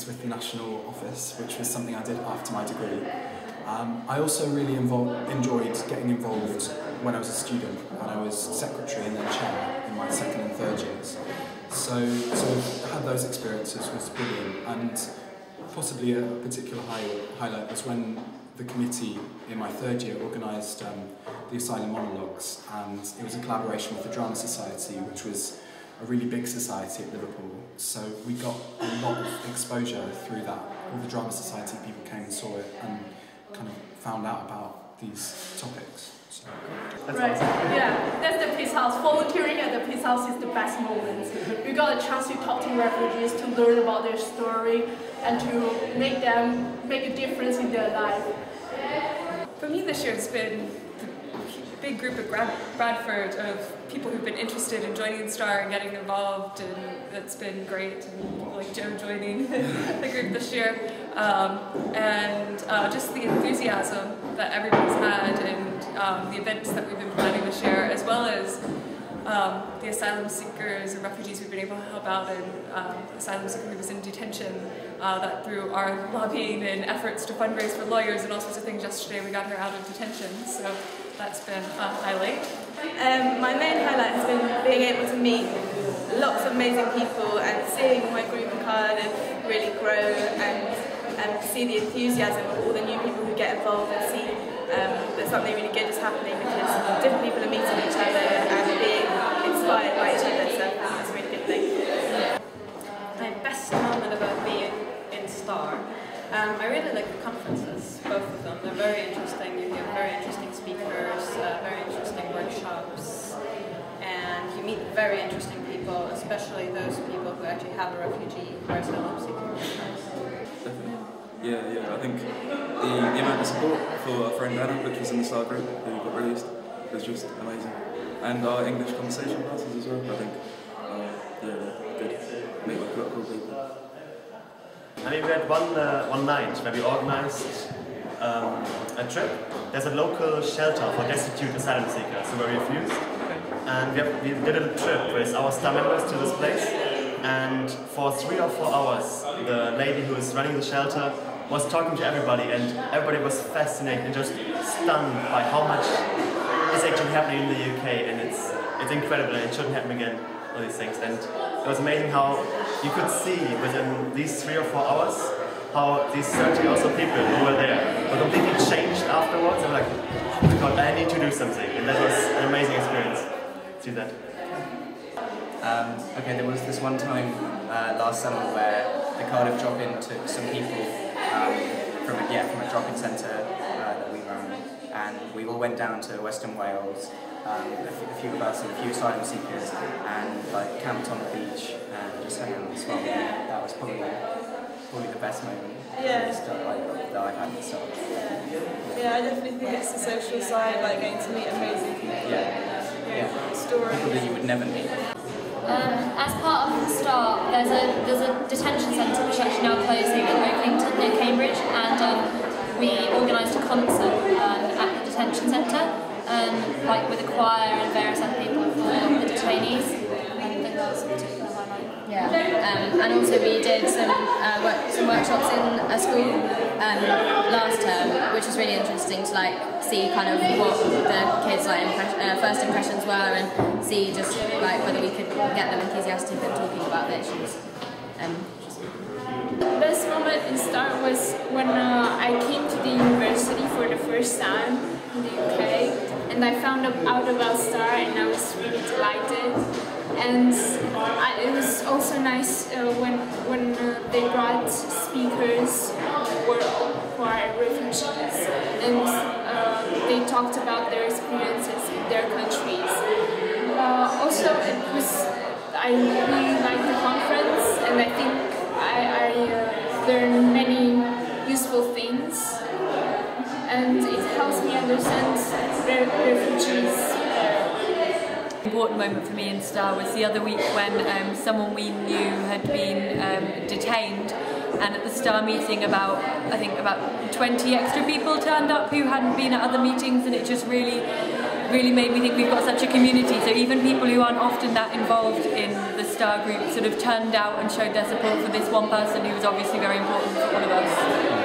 with the National Office, which was something I did after my degree. I also really enjoyed getting involved when I was a student, and I was secretary and then chair in my second and third years. So to have those experiences was brilliant, and possibly a particular highlight was when the committee in my third year organised the Asylum Monologues, and it was a collaboration with the Drama Society, which was a really big society at Liverpool. So we got a lot of exposure through that. All the Drama Society people came and saw it and kind of found out about these topics. So. Right, yeah, that's the Peace House. Volunteering at the Peace House is the best moment. You got a chance to talk to refugees, to learn about their story, and to make them make a difference in their life. For me this year has been a big group at Bradford of people who've been interested in joining the STAR and getting involved, and it's been great, and people like Joe joining the group this year, and just the enthusiasm that everybody's had, and the events that we've been planning this year, as well as the asylum seekers and refugees we've been able to help out, and asylum seeker who was in detention, that through our lobbying and efforts to fundraise for lawyers and all sorts of things yesterday we got her out of detention, so that's been a highlight. My main highlight has been being able to meet lots of amazing people and seeing my group card and really grow, and see the enthusiasm of all the new people who get involved, and see that something really good is happening because different people are meeting each other and being inspired by each other, so that's a really good thing. My best moment about being in STAR, I really like the conferences, both of them. They're very interesting. You hear very interesting speakers, very interesting workshops, and you meet very interesting people, especially those people who actually have a refugee or asylum seeker. Definitely. Yeah, I think the amount of support for our friend Anna, which was in the STAR group, who got released, was just amazing. And our English conversation classes as well, I think, good. Meet with cool people. I mean, we had one night where we organised a trip. There's a local shelter for destitute asylum seekers who were refused, and we did a trip with our STAR members to this place, and for 3 or 4 hours the lady who is running the shelter was talking to everybody, and everybody was fascinated and just stunned by how much is actually happening in the UK, and it's incredible, and it shouldn't happen again, all these things. And it was amazing how you could see within these 3 or 4 hours how these 30 or so people who were there were completely changed afterwards. They were like, oh my god, I need to do something, and that was an amazing experience. See that. Okay, there was this one time last summer where the Cardiff drop-in took some people from a drop-in centre that we run, and we all went down to Western Wales, a few of us and a few asylum seekers, and like camped on the beach and just hung out and swam. That was probably the best moment that I had this summer. Yeah, I definitely think it's the social side, like getting to meet amazing people. Yeah. Stories. People that you would never meet. As part of the STAR, there's a detention centre which is actually now closing in Oakington near Cambridge, and we organised a concert at the detention centre, like with a choir and various other people for the detainees. I think that was a particular highlight. Yeah, and also we did some workshops in a school last term, which was really interesting to like see kind of what the kids' like first impressions were, and see just like whether we could get them enthusiastic and talking about the issues. The best moment in STAR was when I came to the university for the first time in the UK, and I found out about STAR, and I was really delighted. And it was also nice when they brought speakers who are refugees, and they talked about their experiences in their countries. Also, I really liked the conference, and I think I learned many useful things, and it helps me understand refugees. An important moment for me in STAR was the other week when someone we knew had been detained, and at the STAR meeting I think about 20 extra people turned up who hadn't been at other meetings, and it just really made me think we've got such a community. So even people who aren't often that involved in the Star group sort of turned out and showed their support for this one person who was obviously very important for all of us.